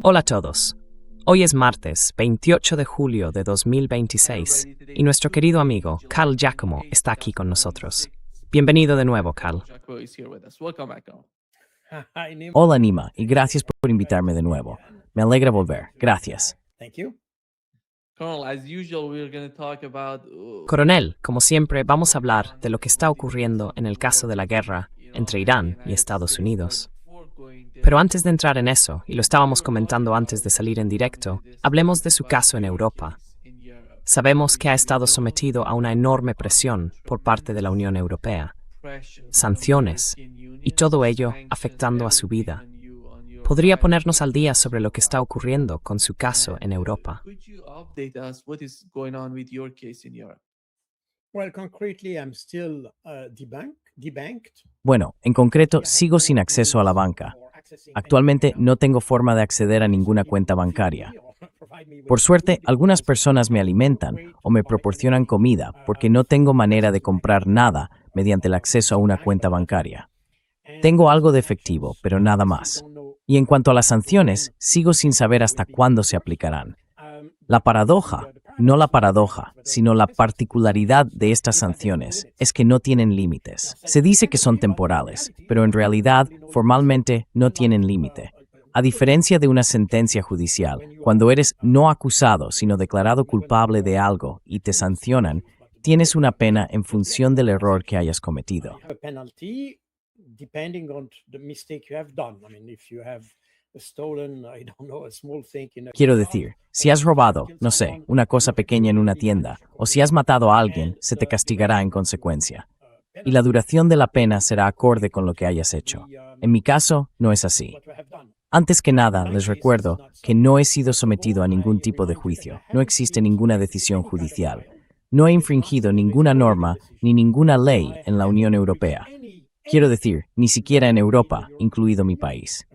Hola a todos. Hoy es martes 28 de julio de 2026 y nuestro querido amigo Carl Giacomo está aquí con nosotros. Bienvenido de nuevo, Carl. Hola, Nima, y gracias por invitarme de nuevo. Me alegra volver. Gracias. Coronel, como siempre, vamos a hablar de lo que está ocurriendo en el caso de la guerra entre Irán y Estados Unidos. Pero antes de entrar en eso, y lo estábamos comentando antes de salir en directo, hablemos de su caso en Europa. Sabemos que ha estado sometido a una enorme presión por parte de la Unión Europea, sanciones, y todo ello afectando a su vida. ¿Podría ponernos al día sobre lo que está ocurriendo con su caso en Europa? Bueno, en concreto, sigo sin acceso a la banca. Actualmente no tengo forma de acceder a ninguna cuenta bancaria. Por suerte, algunas personas me alimentan o me proporcionan comida porque no tengo manera de comprar nada mediante el acceso a una cuenta bancaria. Tengo algo de efectivo, pero nada más. Y en cuanto a las sanciones, sigo sin saber hasta cuándo se aplicarán. La paradoja, no la paradoja, sino la particularidad de estas sanciones es que no tienen límites. Se dice que son temporales, pero en realidad, formalmente, no tienen límite. A diferencia de una sentencia judicial, cuando eres no acusado, sino declarado culpable de algo y te sancionan, tienes una pena en función del error que hayas cometido. Quiero decir, si has robado, no sé, una cosa pequeña en una tienda, o si has matado a alguien, se te castigará en consecuencia. Y la duración de la pena será acorde con lo que hayas hecho. En mi caso, no es así. Antes que nada, les recuerdo que no he sido sometido a ningún tipo de juicio. No existe ninguna decisión judicial. No he infringido ninguna norma ni ninguna ley en la Unión Europea. Quiero decir, ni siquiera en Europa, incluido mi país.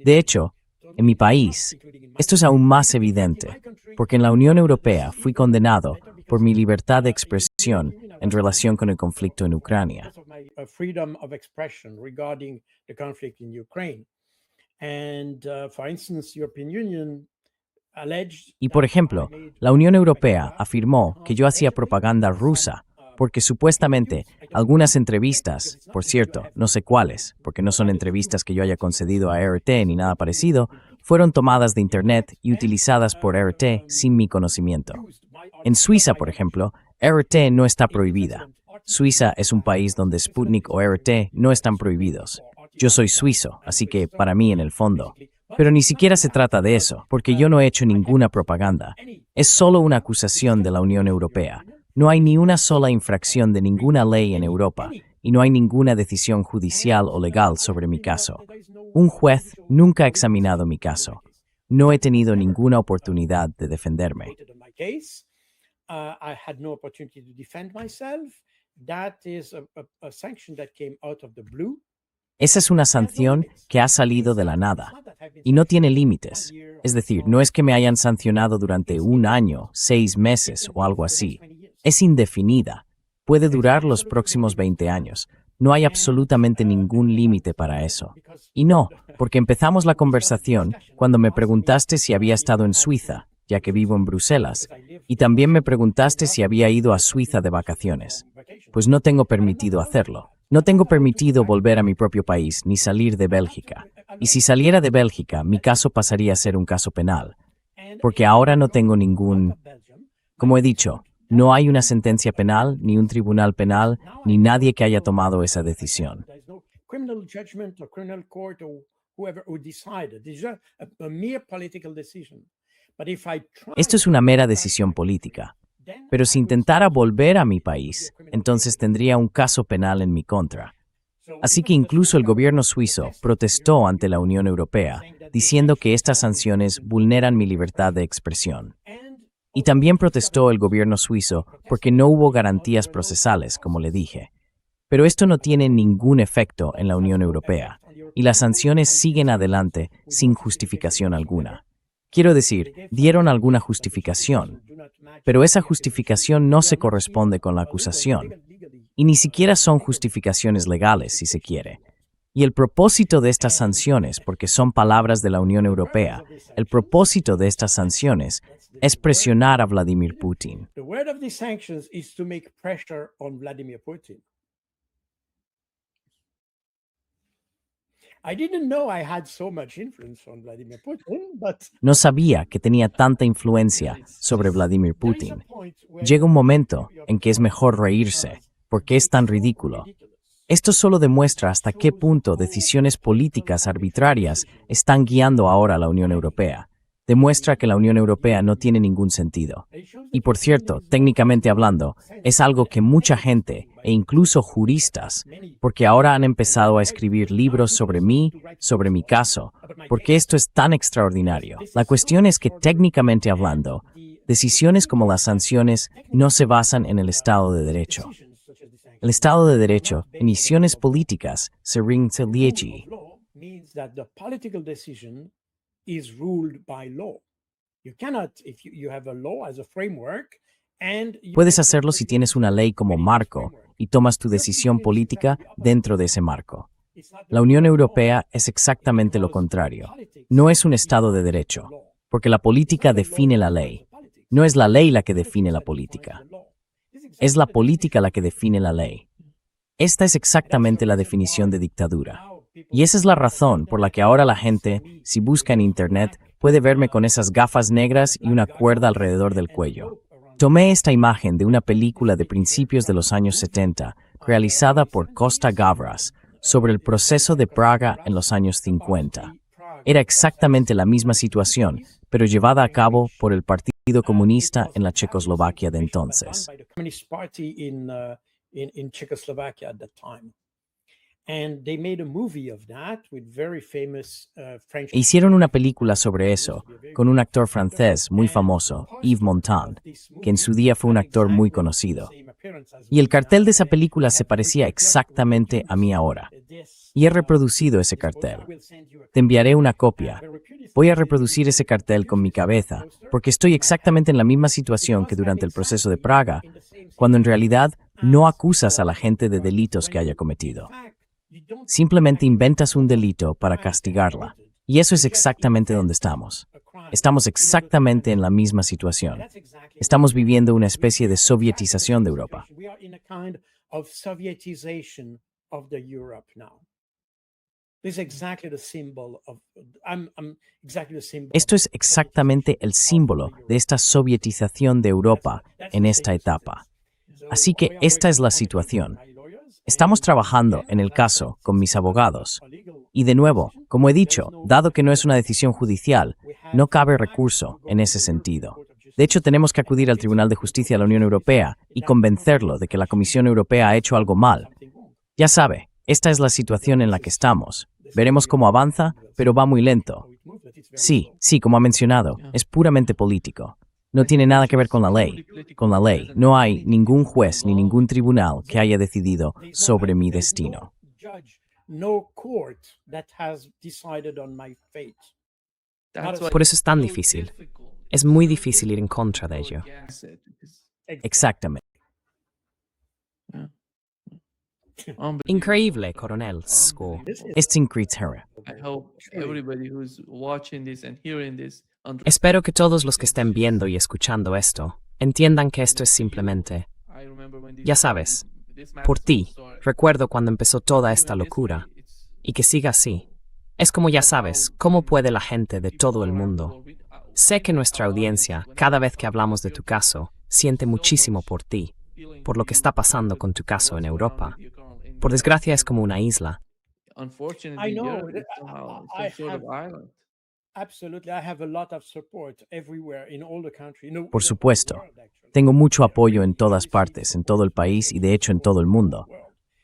De hecho, en mi país, esto es aún más evidente, porque en la Unión Europea fui condenado por mi libertad de expresión en relación con el conflicto en Ucrania. Y por ejemplo, la Unión Europea afirmó que yo hacía propaganda rusa, porque supuestamente algunas entrevistas, por cierto, no sé cuáles, porque no son entrevistas que yo haya concedido a RT ni nada parecido, fueron tomadas de Internet y utilizadas por RT sin mi conocimiento. En Suiza, por ejemplo, RT no está prohibida. Suiza es un país donde Sputnik o RT no están prohibidos. Yo soy suizo, así que para mí en el fondo. Pero ni siquiera se trata de eso, porque yo no he hecho ninguna propaganda. Es solo una acusación de la Unión Europea. No hay ni una sola infracción de ninguna ley en Europa, y no hay ninguna decisión judicial o legal sobre mi caso. Un juez nunca ha examinado mi caso. No he tenido ninguna oportunidad de defenderme. Esa es una sanción que ha salido de la nada y no tiene límites. Es decir, no es que me hayan sancionado durante un año, 6 meses o algo así. Es indefinida. Puede durar los próximos 20 años. No hay absolutamente ningún límite para eso. Y no, porque empezamos la conversación cuando me preguntaste si había estado en Suiza, ya que vivo en Bruselas, y también me preguntaste si había ido a Suiza de vacaciones. Pues no tengo permitido hacerlo. No tengo permitido volver a mi propio país ni salir de Bélgica. Y si saliera de Bélgica, mi caso pasaría a ser un caso penal. Porque ahora no tengo ningún... Como he dicho, no hay una sentencia penal, ni un tribunal penal, ni nadie que haya tomado esa decisión. Esto es una mera decisión política. Pero si intentara volver a mi país, entonces tendría un caso penal en mi contra. Así que incluso el gobierno suizo protestó ante la Unión Europea, diciendo que estas sanciones vulneran mi libertad de expresión. Y también protestó el gobierno suizo porque no hubo garantías procesales, como le dije. Pero esto no tiene ningún efecto en la Unión Europea, y las sanciones siguen adelante sin justificación alguna. Quiero decir, dieron alguna justificación, pero esa justificación no se corresponde con la acusación, y ni siquiera son justificaciones legales, si se quiere. Y el propósito de estas sanciones, porque son palabras de la Unión Europea, el propósito de estas sanciones es presionar a Vladimir Putin. The word of these sanctions is to make pressure on Vladimir Putin. I didn't know I had so much influence on Vladimir Putin, but No sabía que tenía tanta influencia sobre Vladimir there is a Putin. point where Llega un momento en que es mejor reírse, porque es tan ridículo. Esto solo demuestra hasta qué punto decisiones políticas arbitrarias están guiando ahora a la Unión Europea. Demuestra que la Unión Europea no tiene ningún sentido. Y por cierto, técnicamente hablando, es algo que mucha gente, e incluso juristas, porque ahora han empezado a escribir libros sobre mí, sobre mi caso, porque esto es tan extraordinario. La cuestión es que técnicamente hablando, decisiones como las sanciones no se basan en el Estado de Derecho. El Estado de Derecho, en decisiones políticas, se ring to liegi. law means that the political decision is ruled by law. You cannot, if you have a law as a framework, and you Puedes hacerlo si tienes una ley como marco y tomas tu decisión política dentro de ese marco. La Unión Europea es exactamente lo contrario. No es un Estado de Derecho, porque la política define la ley. No es la ley la que define la política. Es la política la que define la ley. Esta es exactamente la definición de dictadura. Y esa es la razón por la que ahora la gente, si busca en Internet, puede verme con esas gafas negras y una cuerda alrededor del cuello. Tomé esta imagen de una película de principios de los años 70, realizada por Costa Gavras, sobre el proceso de Praga en los años 50. Era exactamente la misma situación, pero llevada a cabo por el Partido Comunista en la Checoslovaquia de entonces. by the Communist Party in Czechoslovakia at that time. And they made a movie of that with very famous French. E hicieron una película sobre eso, con un actor francés muy famoso, Yves Montand, que en su día fue un actor muy conocido. Y el cartel de esa película se parecía exactamente a mí ahora. Y he reproducido ese cartel. Te enviaré una copia. Voy a reproducir ese cartel con mi cabeza, porque estoy exactamente en la misma situación que durante el proceso de Praga, cuando en realidad no acusas a la gente de delitos que haya cometido. Simplemente inventas un delito para castigarla. Y eso es exactamente donde estamos. Estamos exactamente en la misma situación. Estamos viviendo una especie de sovietización de Europa. We are in a kind of Sovietization of the Europe now. This is exactly the symbol of. I'm exactly the symbol. Esto es exactamente el símbolo de esta sovietización de Europa en esta etapa. Así que esta es la situación. Estamos trabajando en el caso con mis abogados. Y de nuevo, como he dicho, dado que no es una decisión judicial, no cabe recurso en ese sentido. De hecho, tenemos que acudir al Tribunal de Justicia de la Unión Europea y convencerlo de que la Comisión Europea ha hecho algo mal. Ya sabe, esta es la situación en la que estamos. Veremos cómo avanza, pero va muy lento. Sí, como ha mencionado, es puramente político. No tiene nada que ver con la ley. Con la ley, no hay ningún juez ni ningún tribunal que haya decidido sobre mi destino. No court that has decided on my fate. Por eso es tan difícil. Es muy difícil ir en contra de ello. Exactamente. Increíble, coronel Sko. Es increíble. I hope everybody who's watching this and hearing this Espero que todos los que estén viendo y escuchando esto entiendan que esto es simplemente, ya sabes, por ti. Recuerdo cuando empezó toda esta locura. Y que siga así. Es como ya sabes, cómo puede la gente de todo el mundo. Sé que nuestra audiencia, cada vez que hablamos de tu caso, siente muchísimo por ti, por lo que está pasando con tu caso en Europa. Por desgracia es como una isla. Unfortunately, I know. Europe is somehow I some sort of have- island. Absolutely, I have a lot of support everywhere in all the country. No, Por supuesto. Tengo mucho apoyo en todas partes, en todo el país y de hecho en todo el mundo.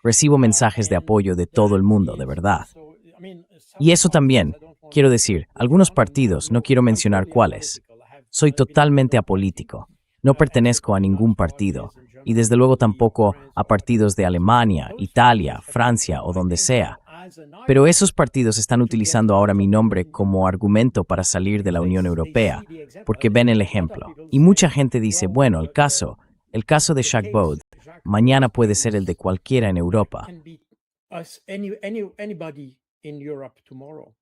Recibo mensajes de apoyo de todo el mundo, de verdad. Y eso también, quiero decir, algunos partidos, no quiero mencionar cuáles. Soy totalmente apolítico. No pertenezco a ningún partido. Y desde luego tampoco a partidos de Alemania, Italia, Francia o donde sea. Pero esos partidos están utilizando ahora mi nombre como argumento para salir de la Unión Europea, porque ven el ejemplo. Y mucha gente dice, bueno, el caso de Jacques Baud, mañana puede ser el de cualquiera en Europa. anybody in Europe tomorrow.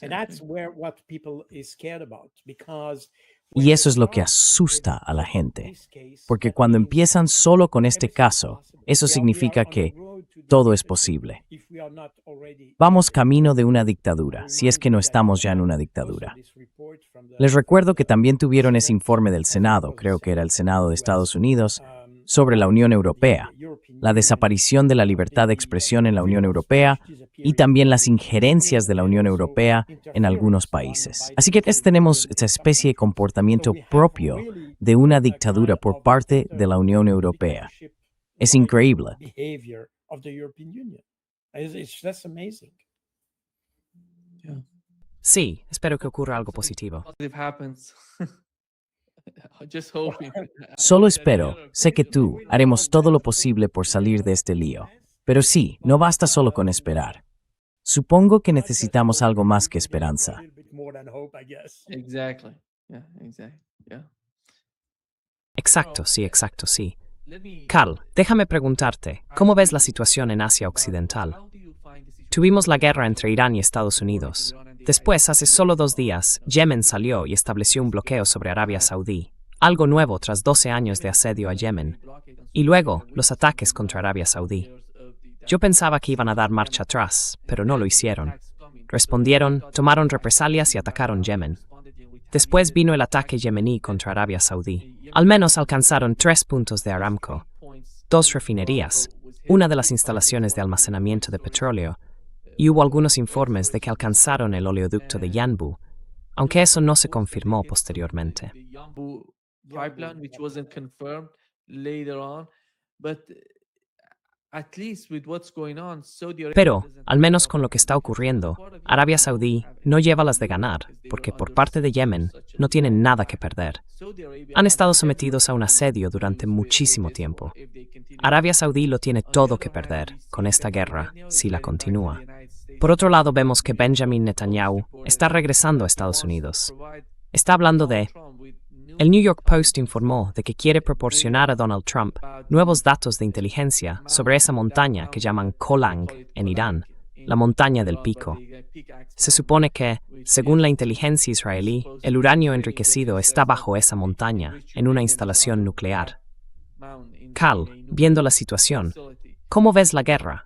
And that's where what people is scared about because Y eso es lo que asusta a la gente, porque cuando empiezan solo con este caso, eso significa que todo es posible. Vamos camino de una dictadura, si es que no estamos ya en una dictadura. Les recuerdo que también tuvieron ese informe del Senado, creo que era el Senado de Estados Unidos, sobre la Unión Europea, la desaparición de la libertad de expresión en la Unión Europea y también las injerencias de la Unión Europea en algunos países. Así que tenemos esta especie de comportamiento propio de una dictadura por parte de la Unión Europea. Es increíble. Sí, espero que ocurra algo positivo. If happens. Just hoping. Solo espero, sé que tú, haremos todo lo posible por salir de este lío. Pero sí, no basta solo con esperar. Supongo que necesitamos algo más que esperanza. Exactly. Yeah, exactly. Yeah. Exacto, sí. Carl, déjame preguntarte, ¿cómo ves la situación en Asia Occidental? Tuvimos la guerra entre Irán y Estados Unidos. Después, hace solo 2 días, Yemen salió y estableció un bloqueo sobre Arabia Saudí, algo nuevo tras 12 años de asedio a Yemen. Y luego, los ataques contra Arabia Saudí. Yo pensaba que iban a dar marcha atrás, pero no lo hicieron. Respondieron, tomaron represalias y atacaron Yemen. Después vino el ataque yemení contra Arabia Saudí. Al menos alcanzaron 3 puntos de Aramco, 2 refinerías, una de las instalaciones de almacenamiento de petróleo, y hubo algunos informes de que alcanzaron el oleoducto de Yanbu, aunque eso no se confirmó posteriormente. Pipeline, which wasn't confirmed later on, but at least with what's going on, Saudi Arabia Pero, al menos con lo que está ocurriendo, Arabia Saudí no lleva las de ganar, porque por parte de Yemen no tienen nada que perder. Han estado sometidos a un asedio durante muchísimo tiempo. Arabia Saudí lo tiene todo que perder con esta guerra, si la continúa. Por otro lado, vemos que Benjamin Netanyahu está regresando a Estados Unidos. Está hablando de... El New York Post informó de que quiere proporcionar a Donald Trump nuevos datos de inteligencia sobre esa montaña que llaman Kolang en Irán, la montaña del pico. Se supone que, según la inteligencia israelí, el uranio enriquecido está bajo esa montaña, en una instalación nuclear. Carl, viendo la situación, ¿cómo ves la guerra?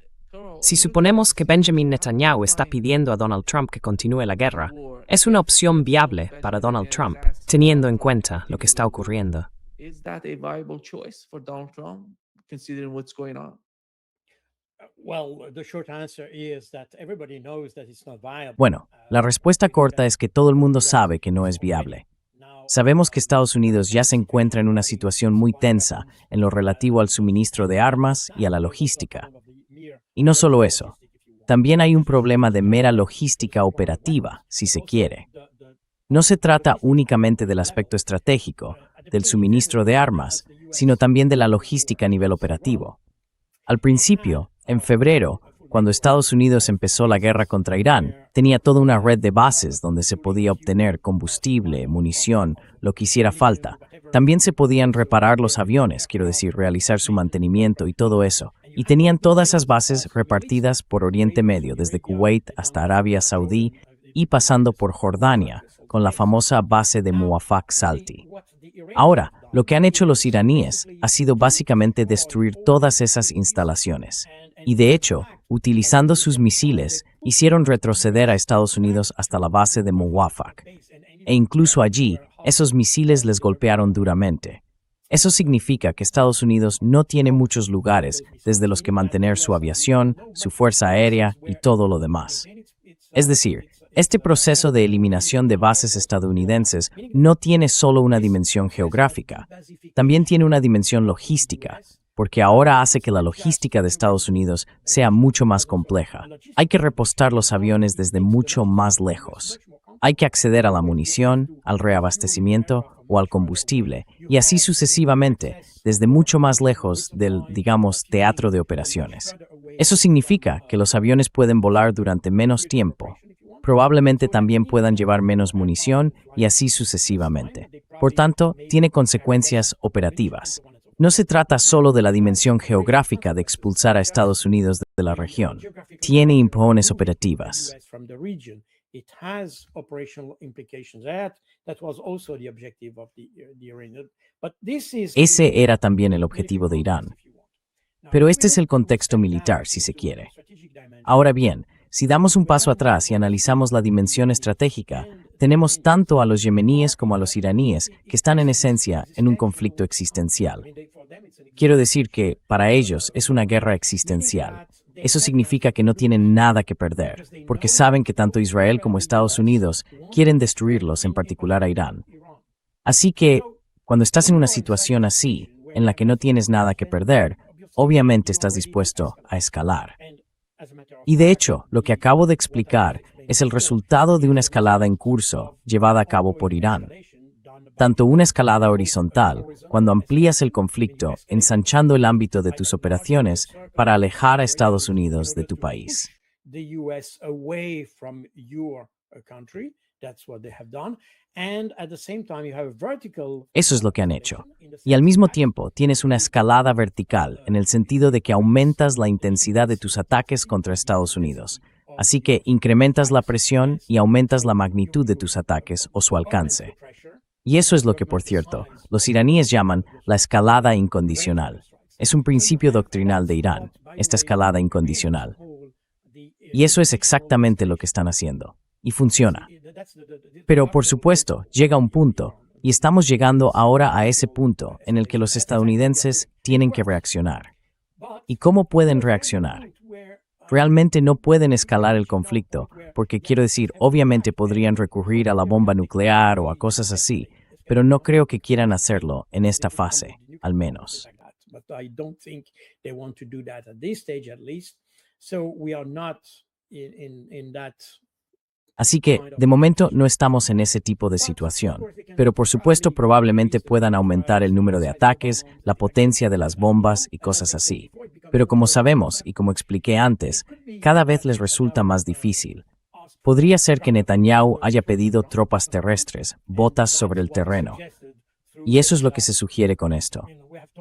Si suponemos que Benjamin Netanyahu está pidiendo a Donald Trump que continúe la guerra, ¿es una opción viable para Donald Trump, teniendo en cuenta lo que está ocurriendo? Is that a viable choice for Donald Trump, considering what's going on? Bueno, la respuesta corta es que todo el mundo sabe que no es viable. Sabemos que Estados Unidos ya se encuentra en una situación muy tensa en lo relativo al suministro de armas y a la logística. Y no solo eso, también hay un problema de mera logística operativa, si se quiere. No se trata únicamente del aspecto estratégico, del suministro de armas, sino también de la logística a nivel operativo. Al principio, en febrero, cuando Estados Unidos empezó la guerra contra Irán, tenía toda una red de bases donde se podía obtener combustible, munición, lo que hiciera falta. También se podían reparar los aviones, quiero decir, realizar su mantenimiento y todo eso. Y tenían todas esas bases repartidas por Oriente Medio, desde Kuwait hasta Arabia Saudí y pasando por Jordania, con la famosa base de Muwafaq Salti. Ahora, lo que han hecho los iraníes ha sido básicamente destruir todas esas instalaciones. Y de hecho, utilizando sus misiles, hicieron retroceder a Estados Unidos hasta la base de Muwafaq. E incluso allí, esos misiles les golpearon duramente. Eso significa que Estados Unidos no tiene muchos lugares desde los que mantener su aviación, su fuerza aérea y todo lo demás. Es decir, este proceso de eliminación de bases estadounidenses no tiene solo una dimensión geográfica, también tiene una dimensión logística, porque ahora hace que la logística de Estados Unidos sea mucho más compleja. Hay que repostar los aviones desde mucho más lejos. Hay que acceder a la munición, al reabastecimiento o al combustible, y así sucesivamente, desde mucho más lejos del, digamos, teatro de operaciones. Eso significa que los aviones pueden volar durante menos tiempo. Probablemente también puedan llevar menos munición y así sucesivamente. Por tanto, tiene consecuencias operativas. no se trata solo de la dimensión geográfica de expulsar a Estados Unidos de la región. Tiene implicaciones operativas. It has operational implications. That was also the objective of the Iranian. But this is Ese era también el objetivo de Irán. Pero este es el contexto militar, si se quiere. Ahora bien, si damos un paso atrás y analizamos la dimensión estratégica, tenemos tanto a los yemeníes como a los iraníes que están en esencia en un conflicto existencial. Quiero decir que, para ellos, es una guerra existencial. Eso significa que no tienen nada que perder, porque saben que tanto Israel como Estados Unidos quieren destruirlos, en particular a Irán. Así que, cuando estás en una situación así, en la que no tienes nada que perder, obviamente estás dispuesto a escalar. Y de hecho, lo que acabo de explicar es el resultado de una escalada en curso llevada a cabo por Irán. Tanto una escalada horizontal, cuando amplías el conflicto, ensanchando el ámbito de tus operaciones para alejar a Estados Unidos de tu país. the US away from your country. That's what they have done. And at the same time, you have a vertical. Eso es lo que han hecho. Y al mismo tiempo tienes una escalada vertical en el sentido de que aumentas la intensidad de tus ataques contra Estados Unidos. Así que incrementas la presión y aumentas la magnitud de tus ataques o su alcance. Y eso es lo que, por cierto, los iraníes llaman la escalada incondicional. Es un principio doctrinal de Irán, esta escalada incondicional. Y eso es exactamente lo que están haciendo. Y funciona. Pero, por supuesto, llega un punto, y estamos llegando ahora a ese punto en el que los estadounidenses tienen que reaccionar. ¿Y cómo pueden reaccionar? Realmente no pueden escalar el conflicto, porque quiero decir, obviamente podrían recurrir a la bomba nuclear o a cosas así, pero no creo que quieran hacerlo en esta fase, al menos. But I don't think they want to do that at this stage, at least. So we are not in that. Así que, de momento, no estamos en ese tipo de situación. Pero por supuesto probablemente puedan aumentar el número de ataques, la potencia de las bombas y cosas así. Pero como sabemos, y como expliqué antes, cada vez les resulta más difícil. Podría ser que Netanyahu haya pedido tropas terrestres, botas sobre el terreno. Y eso es lo que se sugiere con esto.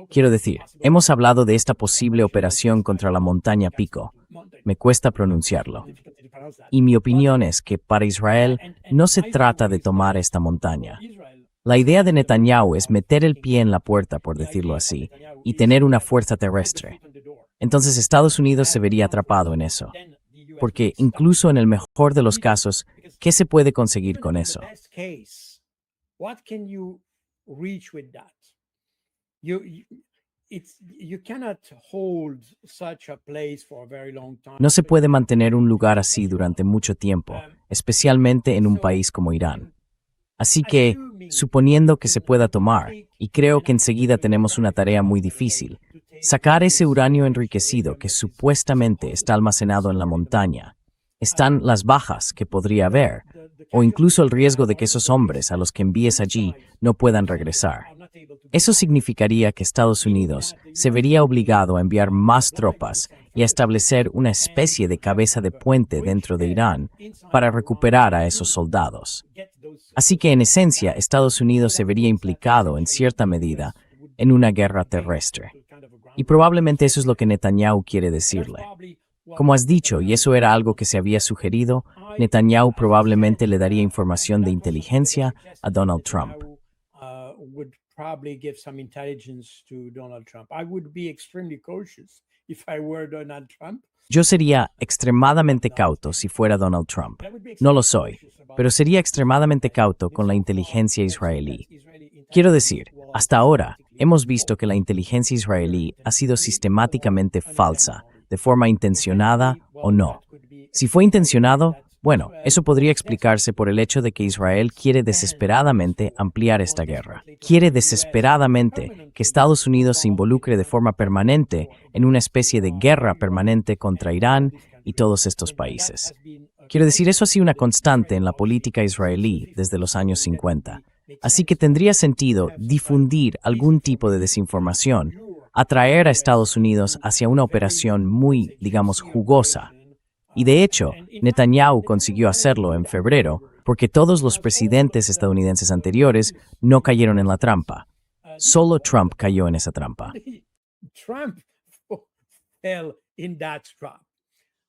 Quiero decir, hemos hablado de esta posible operación contra la montaña Pico. Me cuesta pronunciarlo. Y mi opinión es que para Israel no se trata de tomar esta montaña. La idea de Netanyahu es meter el pie en la puerta, por decirlo así, y tener una fuerza terrestre. Entonces Estados Unidos se vería atrapado en eso. Porque incluso en el mejor de los casos, ¿qué se puede conseguir con eso? What can you reach with that? You cannot hold such a place for a very long time. No se puede mantener un lugar así durante mucho tiempo, especialmente en un país como Irán. Así que, suponiendo que se pueda tomar, y creo que enseguida tenemos una tarea muy difícil, sacar ese uranio enriquecido que supuestamente está almacenado en la montaña, están las bajas que podría haber, o incluso el riesgo de que esos hombres a los que envíes allí no puedan regresar. Eso significaría que Estados Unidos se vería obligado a enviar más tropas y a establecer una especie de cabeza de puente dentro de Irán para recuperar a esos soldados. Así que en esencia Estados Unidos se vería implicado en cierta medida en una guerra terrestre. Y probablemente eso es lo que Netanyahu quiere decirle. Como has dicho, y eso era algo que se había sugerido, Netanyahu probablemente le daría información de inteligencia a Donald Trump. Probably give some intelligence to Donald Trump. I would be extremely cautious if I were Donald Trump. Yo sería extremadamente cauto si fuera Donald Trump. No lo soy, pero sería extremadamente cauto con la inteligencia israelí. Quiero decir, hasta ahora hemos visto que la inteligencia israelí ha sido sistemáticamente falsa, de forma intencionada o no. Si fue intencionado, bueno, eso podría explicarse por el hecho de que Israel quiere desesperadamente ampliar esta guerra. Quiere desesperadamente que Estados Unidos se involucre de forma permanente en una especie de guerra permanente contra Irán y todos estos países. Quiero decir, eso ha sido una constante en la política israelí desde los años 50. Así que tendría sentido difundir algún tipo de desinformación, atraer a Estados Unidos hacia una operación muy, digamos, jugosa. Y de hecho, Netanyahu consiguió hacerlo en febrero porque todos los presidentes estadounidenses anteriores no cayeron en la trampa. Solo Trump cayó en esa trampa. Trump fell in that trap.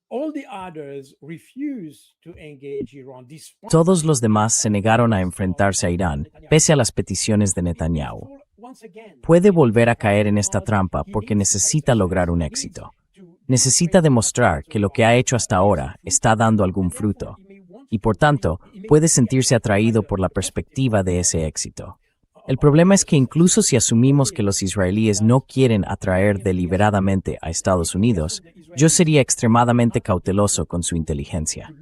All the others refused to engage Iran. Todos los demás se negaron a enfrentarse a Irán, pese a las peticiones de Netanyahu. Puede volver a caer en esta trampa porque necesita lograr un éxito. Necesita demostrar que lo que ha hecho hasta ahora está dando algún fruto, y por tanto, puede sentirse atraído por la perspectiva de ese éxito. El problema es que incluso si asumimos que los israelíes no quieren atraer deliberadamente a Estados Unidos, yo sería extremadamente cauteloso con su inteligencia.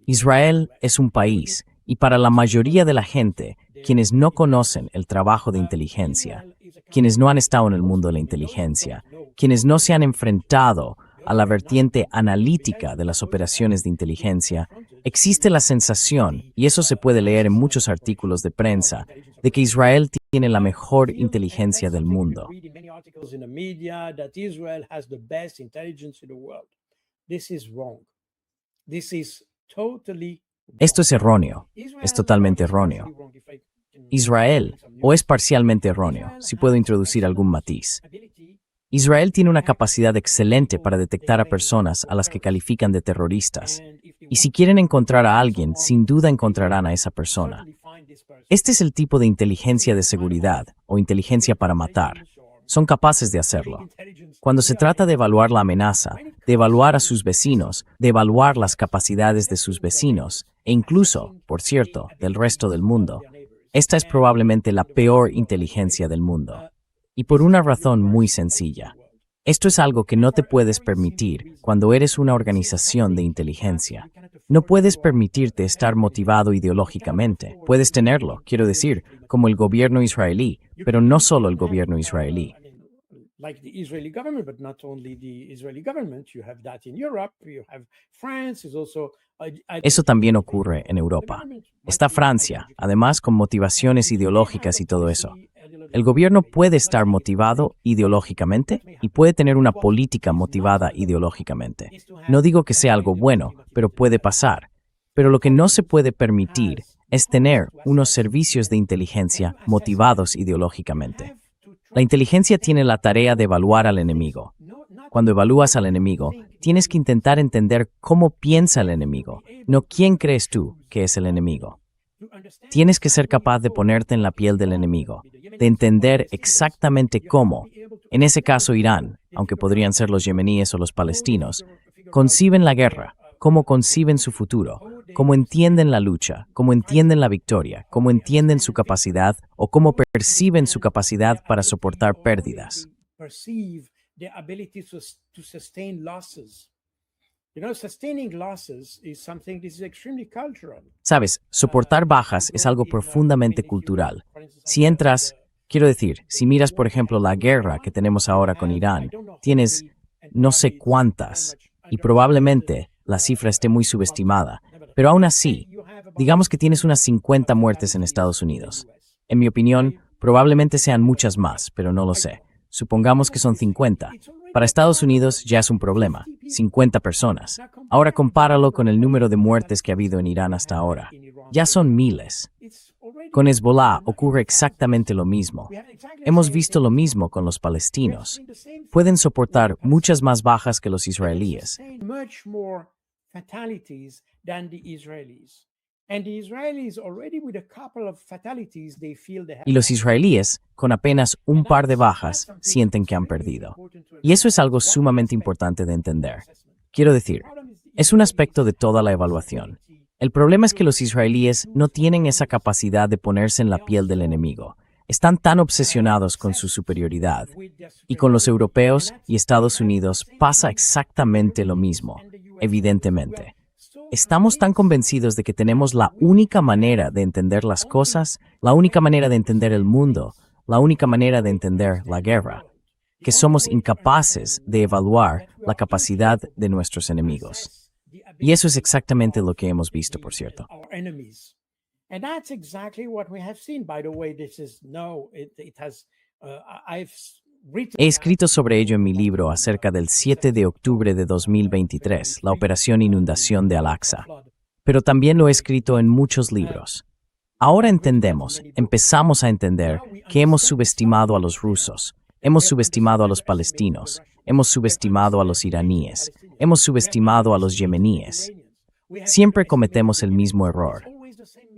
Israel es un país, y para la mayoría de la gente, quienes no conocen el trabajo de inteligencia, quienes no han estado en el mundo de la inteligencia, quienes no se han enfrentado a la vertiente analítica de las operaciones de inteligencia, existe la sensación, y eso se puede leer en muchos artículos de prensa, de que Israel tiene la mejor inteligencia del mundo. Esto es erróneo, es totalmente erróneo. Israel, o es parcialmente erróneo, si puedo introducir algún matiz. Israel tiene una capacidad excelente para detectar a personas a las que califican de terroristas, y si quieren encontrar a alguien, sin duda encontrarán a esa persona. Este es el tipo de inteligencia de seguridad, o inteligencia para matar. Son capaces de hacerlo. Cuando se trata de evaluar la amenaza, de evaluar a sus vecinos, de evaluar las capacidades de sus vecinos, e incluso, por cierto, del resto del mundo, esta es probablemente la peor inteligencia del mundo. Y por una razón muy sencilla. Esto es algo que no te puedes permitir cuando eres una organización de inteligencia. No puedes permitirte estar motivado ideológicamente. Puedes tenerlo, quiero decir, como el gobierno israelí, pero no solo el gobierno israelí. Like the Israeli government, but not only the Israeli government. You have that in Europe, you have France is also. Eso también ocurre en Europa. Está Francia, además con motivaciones ideológicas y todo eso. El gobierno puede estar motivado ideológicamente y puede tener una política motivada ideológicamente. No digo que sea algo bueno, pero puede pasar. Pero lo que no se puede permitir es tener unos servicios de inteligencia motivados ideológicamente. La inteligencia tiene la tarea de evaluar al enemigo. Cuando evalúas al enemigo, tienes que intentar entender cómo piensa el enemigo, no quién crees tú que es el enemigo. Tienes que ser capaz de ponerte en la piel del enemigo, de entender exactamente cómo, en ese caso Irán, aunque podrían ser los yemeníes o los palestinos, conciben la guerra, cómo conciben su futuro, cómo entienden la lucha, cómo entienden la victoria, cómo entienden su capacidad o cómo perciben su capacidad para soportar pérdidas. Sabes, soportar bajas es algo profundamente cultural. Si entras, quiero decir, si miras por ejemplo la guerra que tenemos ahora con Irán, tienes no sé cuántas, y probablemente la cifra esté muy subestimada, pero aún así, digamos que tienes unas 50 muertes en Estados Unidos. En mi opinión, probablemente sean muchas más, pero no lo sé. Supongamos que son 50. Para Estados Unidos ya es un problema, 50 personas. Ahora compáralo con el número de muertes que ha habido en Irán hasta ahora. Ya son miles. Con Hezbollah ocurre exactamente lo mismo. Hemos visto lo mismo con los palestinos. Pueden soportar muchas más bajas que los israelíes. Y los israelíes, con apenas un par de bajas, sienten que han perdido. Y eso es algo sumamente importante de entender. Quiero decir, es un aspecto de toda la evaluación. El problema es que los israelíes no tienen esa capacidad de ponerse en la piel del enemigo. Están tan obsesionados con su superioridad. Y con los europeos y Estados Unidos pasa exactamente lo mismo, evidentemente. Estamos tan convencidos de que tenemos la única manera de entender las cosas, la única manera de entender el mundo, la única manera de entender la guerra, que somos incapaces de evaluar la capacidad de nuestros enemigos. Y eso es exactamente lo que hemos visto, por cierto. He escrito sobre ello en mi libro acerca del 7 de octubre de 2023, la Operación Inundación de Al-Aqsa, pero también lo he escrito en muchos libros. Ahora entendemos, empezamos a entender que hemos subestimado a los rusos, hemos subestimado a los palestinos, hemos subestimado a los iraníes, hemos subestimado a los yemeníes. Siempre cometemos el mismo error.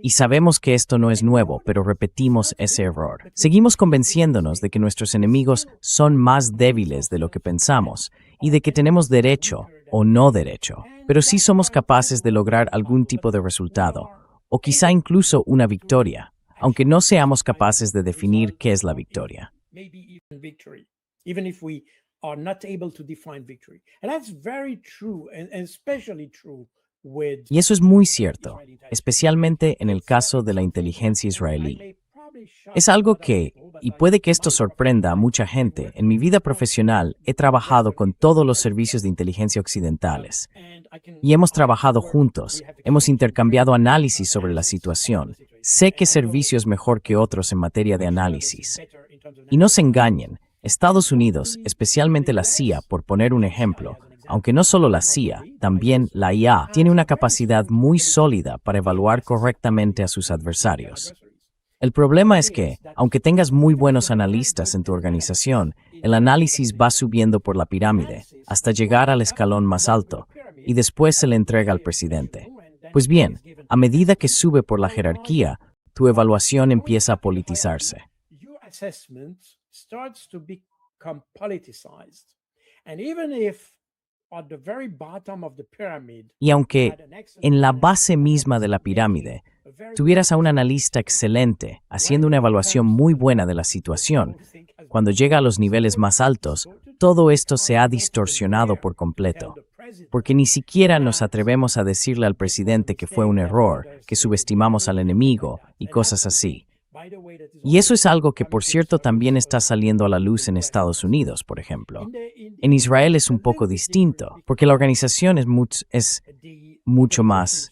Y sabemos que esto no es nuevo, pero repetimos ese error. Seguimos convenciéndonos de que nuestros enemigos son más débiles de lo que pensamos y de que tenemos derecho o no derecho, pero sí somos capaces de lograr algún tipo de resultado, o quizá incluso una victoria, aunque no seamos capaces de definir qué es la victoria. Even if we are not able to define victory. And that's very true, and especially true with Y eso es muy cierto, especialmente en el caso de la inteligencia israelí. Es algo que, y puede que esto sorprenda a mucha gente, en mi vida profesional he trabajado con todos los servicios de inteligencia occidentales. Y hemos trabajado juntos, hemos intercambiado análisis sobre la situación. Sé qué servicio es mejor que otros en materia de análisis. Y no se engañen, Estados Unidos, especialmente la CIA, por poner un ejemplo, aunque no solo la CIA, también la IA, tiene una capacidad muy sólida para evaluar correctamente a sus adversarios. El problema es que, aunque tengas muy buenos analistas en tu organización, el análisis va subiendo por la pirámide hasta llegar al escalón más alto y después se le entrega al presidente. Pues bien, a medida que sube por la jerarquía, tu evaluación empieza a politizarse. your assessment starts to become politicized. And even if at the very bottom of the pyramid, Y aunque en la base misma de la pirámide tuvieras a un analista excelente haciendo una evaluación muy buena de la situación, cuando llega a los niveles más altos, todo esto se ha distorsionado por completo, porque ni siquiera nos atrevemos a decirle al presidente que fue un error, que subestimamos al enemigo y cosas así. Y eso es algo que, por cierto, también está saliendo a la luz en Estados Unidos, por ejemplo. En Israel es un poco distinto, porque la organización es mucho más.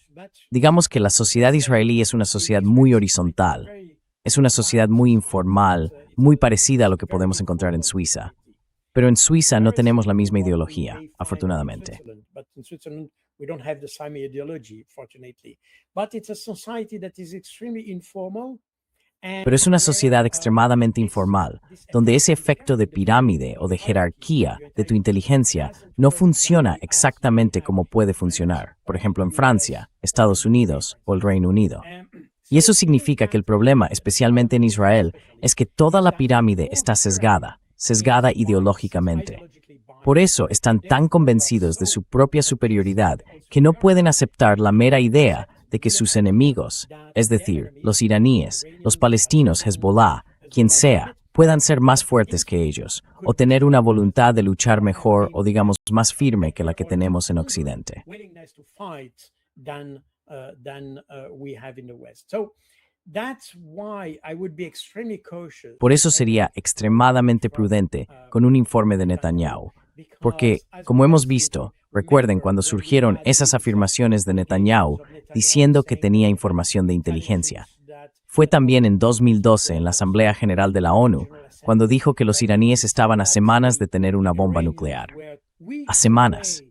Digamos que la sociedad israelí es una sociedad muy horizontal, es una sociedad muy informal, muy parecida a lo que podemos encontrar en Suiza. Pero en Suiza no tenemos la misma ideología, afortunadamente. But in Switzerland, we don't have the same ideology, fortunately. But it's a society that is extremely informal. Pero es una sociedad extremadamente informal, donde ese efecto de pirámide o de jerarquía de tu inteligencia no funciona exactamente como puede funcionar, por ejemplo en Francia, Estados Unidos o el Reino Unido. Y eso significa que el problema, especialmente en Israel, es que toda la pirámide está sesgada ideológicamente. Por eso están tan convencidos de su propia superioridad que no pueden aceptar la mera idea de que sus enemigos, es decir, los iraníes, los palestinos, Hezbollah, quien sea, puedan ser más fuertes que ellos, o tener una voluntad de luchar mejor o digamos más firme que la que tenemos en Occidente. Willingness to fight than we have in the West. So that's why I would be extremely cautious. Por eso sería extremadamente prudente con un informe de Netanyahu, porque, como hemos visto, recuerden cuando surgieron esas afirmaciones de Netanyahu diciendo que tenía información de inteligencia. Fue también en 2012 en la Asamblea General de la ONU, cuando dijo que los iraníes estaban a semanas de tener una bomba nuclear. A semanas.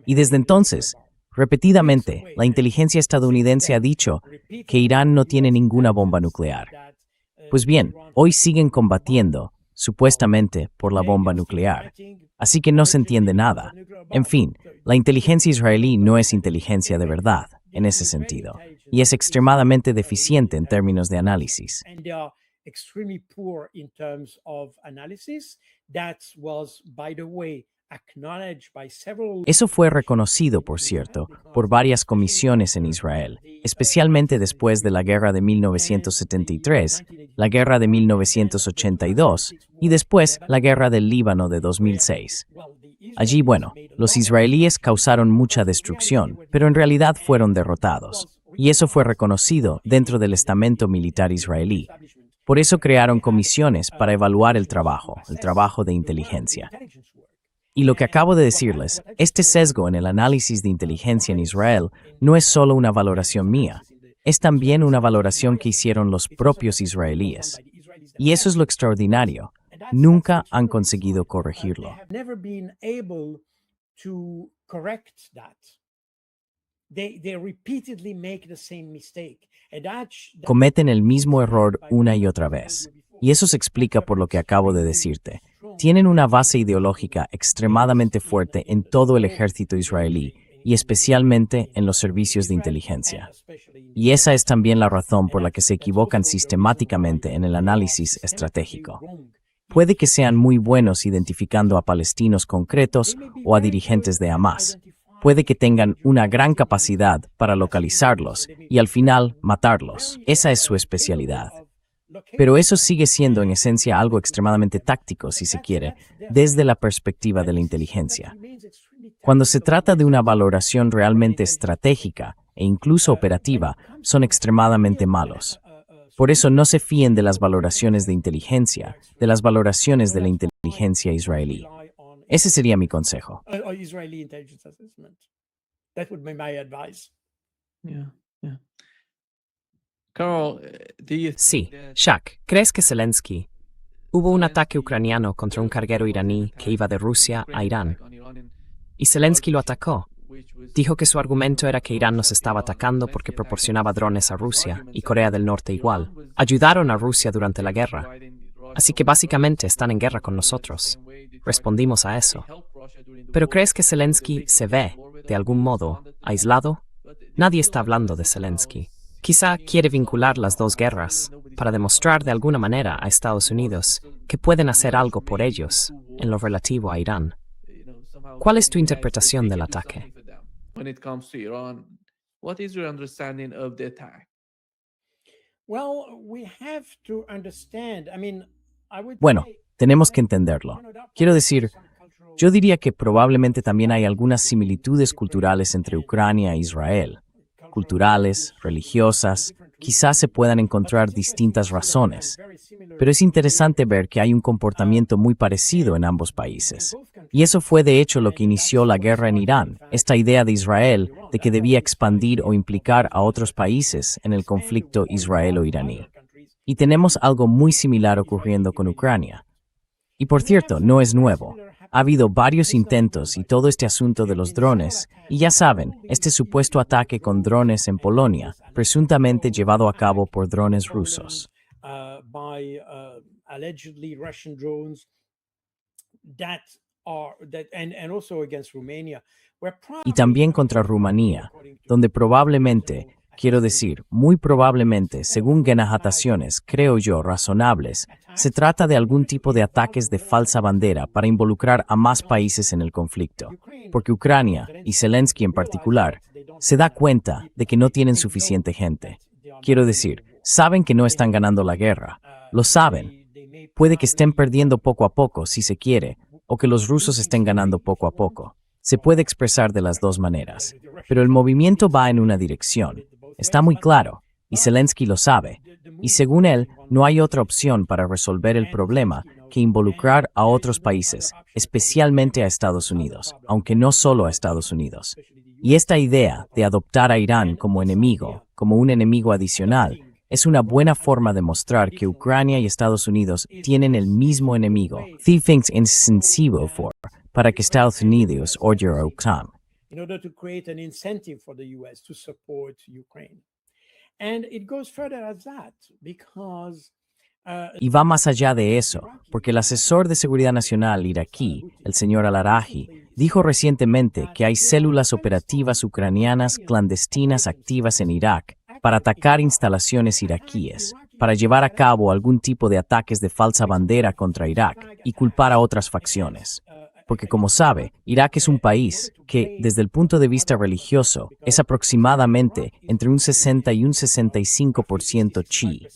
Y desde entonces, repetidamente, la inteligencia estadounidense ha dicho que Irán no tiene ninguna bomba nuclear. Pues bien, hoy siguen combatiendo, supuestamente, por la bomba nuclear. Así que no se entiende nada. En fin, la inteligencia israelí no es inteligencia de verdad, en ese sentido, y es extremadamente deficiente en términos de análisis. And they are extremely poor in terms of analysis. That was, by the way, acknowledged by several. Eso fue reconocido, por cierto, por varias comisiones en Israel, especialmente después de la guerra de 1973, la guerra de 1982 y después la guerra del Líbano de 2006. Allí, bueno, los israelíes causaron mucha destrucción, pero en realidad fueron derrotados. Y eso fue reconocido dentro del estamento militar israelí. Por eso crearon comisiones para evaluar el trabajo de inteligencia. Y lo que acabo de decirles, este sesgo en el análisis de inteligencia en Israel no es solo una valoración mía, es también una valoración que hicieron los propios israelíes. Y eso es lo extraordinario. Nunca han conseguido corregirlo. Never been able to correct that. they repeatedly make the same mistake. And Cometen el mismo error una y otra vez. Y eso se explica por lo que acabo de decirte. Tienen una base ideológica extremadamente fuerte en todo el ejército israelí y especialmente en los servicios de inteligencia. Y esa es también la razón por la que se equivocan sistemáticamente en el análisis estratégico. Puede que sean muy buenos identificando a palestinos concretos o a dirigentes de Hamas. Puede que tengan una gran capacidad para localizarlos y al final matarlos. Esa es su especialidad. Pero eso sigue siendo en esencia algo extremadamente táctico, si se quiere, desde la perspectiva de la inteligencia. Cuando se trata de una valoración realmente estratégica e incluso operativa, son extremadamente malos. Por eso no se fíen de las valoraciones de inteligencia, de las valoraciones de la inteligencia israelí. Ese sería mi consejo. Israeli intelligence assessment. That would be my advice. Yeah, yeah. Carl, do you Sí, think that Shak, ¿crees que Zelensky? Hubo un ataque ucraniano contra un carguero iraní que iba de Rusia a Irán, y Zelensky lo atacó? Dijo que su argumento era que Irán nos estaba atacando porque proporcionaba drones a Rusia y Corea del Norte igual. Ayudaron a Rusia durante la guerra. Así que básicamente están en guerra con nosotros. Respondimos a eso. ¿Pero crees que Zelensky se ve, de algún modo, aislado? Nadie está hablando de Zelensky. Quizá quiere vincular las dos guerras para demostrar de alguna manera a Estados Unidos que pueden hacer algo por ellos en lo relativo a Irán. ¿Cuál es tu interpretación del ataque? When it comes to Iran, what is your understanding of the attack? Well, we have to understand. I mean, I would Bueno, say, tenemos que entenderlo. Quiero decir, yo diría que probablemente también hay algunas similitudes culturales entre Ucrania e Israel. Culturales, religiosas, quizás se puedan encontrar distintas razones. Pero es interesante ver que hay un comportamiento muy parecido en ambos países. Y eso fue de hecho lo que inició la guerra en Irán, esta idea de Israel de que debía expandir o implicar a otros países en el conflicto israelo-iraní. Y tenemos algo muy similar ocurriendo con Ucrania. Y por cierto, no es nuevo. Ha habido varios intentos y todo este asunto de los drones, y ya saben, este supuesto ataque con drones en Polonia, presuntamente llevado a cabo por drones rusos. by allegedly Russian drones and also against Romania. Y también contra Rumanía, donde probablemente, quiero decir, muy probablemente, según genahataciones, creo yo, razonables, se trata de algún tipo de ataques de falsa bandera para involucrar a más países en el conflicto, porque Ucrania, y Zelensky en particular, se da cuenta de que no tienen suficiente gente. Quiero decir, saben que no están ganando la guerra, lo saben. Puede que estén perdiendo poco a poco, si se quiere, o que los rusos estén ganando poco a poco. Se puede expresar de las dos maneras, pero el movimiento va en una dirección. Está muy claro, y Zelensky lo sabe, y según él, no hay otra opción para resolver el problema que involucrar a otros países, especialmente a Estados Unidos, aunque no solo a Estados Unidos. Y esta idea de adoptar a Irán como enemigo, como un enemigo adicional, es una buena forma de mostrar que Ucrania y Estados Unidos tienen el mismo enemigo. Things insensible para que Estados Unidos odie a Ucrania. In order to create an incentive for the US to support Ukraine. And it goes further as that because Y va más allá de eso, porque el asesor de seguridad nacional iraquí, el señor Al-Araji, dijo recientemente que hay células operativas ucranianas clandestinas activas en Irak para atacar instalaciones iraquíes, para llevar a cabo algún tipo de ataques de falsa bandera contra Irak y culpar a otras facciones. Porque como sabe, Irak es un país que, desde el punto de vista religioso, es aproximadamente entre un 60 y un 65% chií.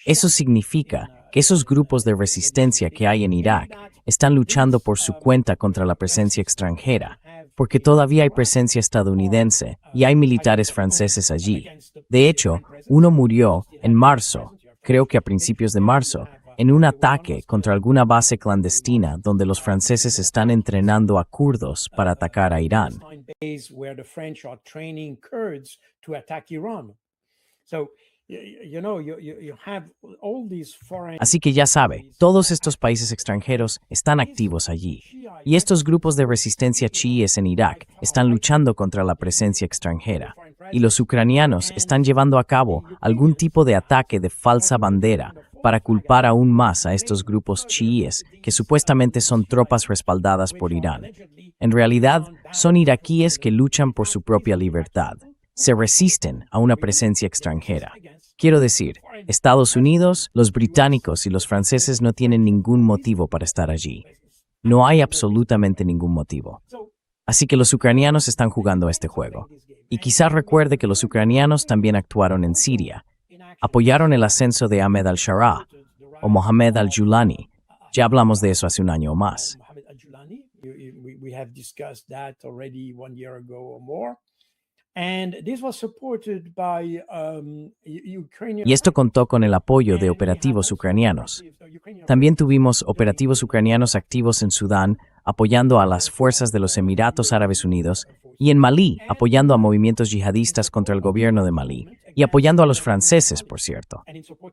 Eso significa que esos grupos de resistencia que hay en Irak están luchando por su cuenta contra la presencia extranjera, porque todavía hay presencia estadounidense y hay militares franceses allí. De hecho, uno murió en marzo, creo que a principios de marzo, en un ataque contra alguna base clandestina donde los franceses están entrenando a kurdos para atacar a Irán. where the French are training Kurds to attack Iran. So, you have all these foreign. Así que ya sabe, todos estos países extranjeros están activos allí. Y estos grupos de resistencia chiíes en Irak están luchando contra la presencia extranjera. y los ucranianos están llevando a cabo algún tipo de ataque de falsa bandera para culpar aún más a estos grupos chiíes que supuestamente son tropas respaldadas por Irán. En realidad, son iraquíes que luchan por su propia libertad. Se resisten a una presencia extranjera. Quiero decir, Estados Unidos, los británicos y los franceses no tienen ningún motivo para estar allí. No hay absolutamente ningún motivo. Así que los ucranianos están jugando este juego. Y quizás recuerde que los ucranianos también actuaron en Siria. Apoyaron el ascenso de Ahmed al-Sharaa o Mohammed al-Julani. Ya hablamos de eso hace un año o más. We have discussed that already 1 year ago or more. And this was supported by Ukrainian. Y esto contó con el apoyo de operativos ucranianos. También tuvimos operativos ucranianos activos en Sudán, apoyando a las fuerzas de los Emiratos Árabes Unidos, y en Malí, apoyando a movimientos yihadistas contra el gobierno de Malí, y apoyando a los franceses, por cierto.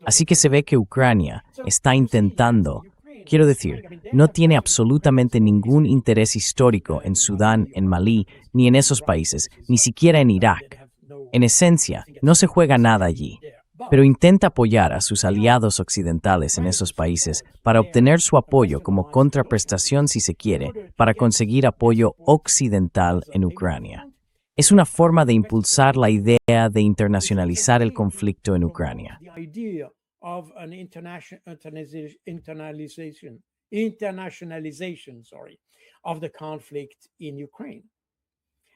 Así que se ve que Ucrania está intentando, quiero decir, no tiene absolutamente ningún interés histórico en Sudán, en Malí, ni en esos países, ni siquiera en Irak. En esencia, no se juega nada allí, pero intenta apoyar a sus aliados occidentales en esos países para obtener su apoyo como contraprestación, si se quiere, para conseguir apoyo occidental en Ucrania. Es una forma de impulsar la idea de internacionalizar el conflicto en Ucrania. Of an internationalization, of the conflict in Ukraine.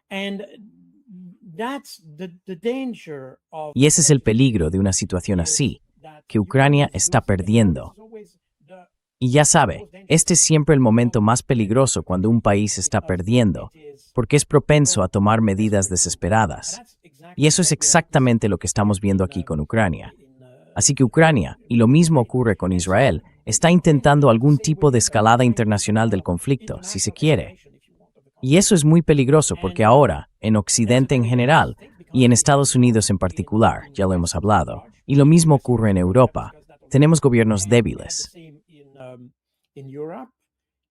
And that's the danger of. Y ese es el peligro de una situación así, que Ucrania está perdiendo. Y ya sabe, este es siempre el momento más peligroso cuando un país está perdiendo, porque es propenso a tomar medidas desesperadas. Y eso es exactamente lo que estamos viendo aquí con Ucrania. Así que Ucrania, y lo mismo ocurre con Israel, está intentando algún tipo de escalada internacional del conflicto, si se quiere. Y eso es muy peligroso porque ahora, en Occidente en general, y en Estados Unidos en particular, ya lo hemos hablado, y lo mismo ocurre en Europa, tenemos gobiernos débiles. In Europe,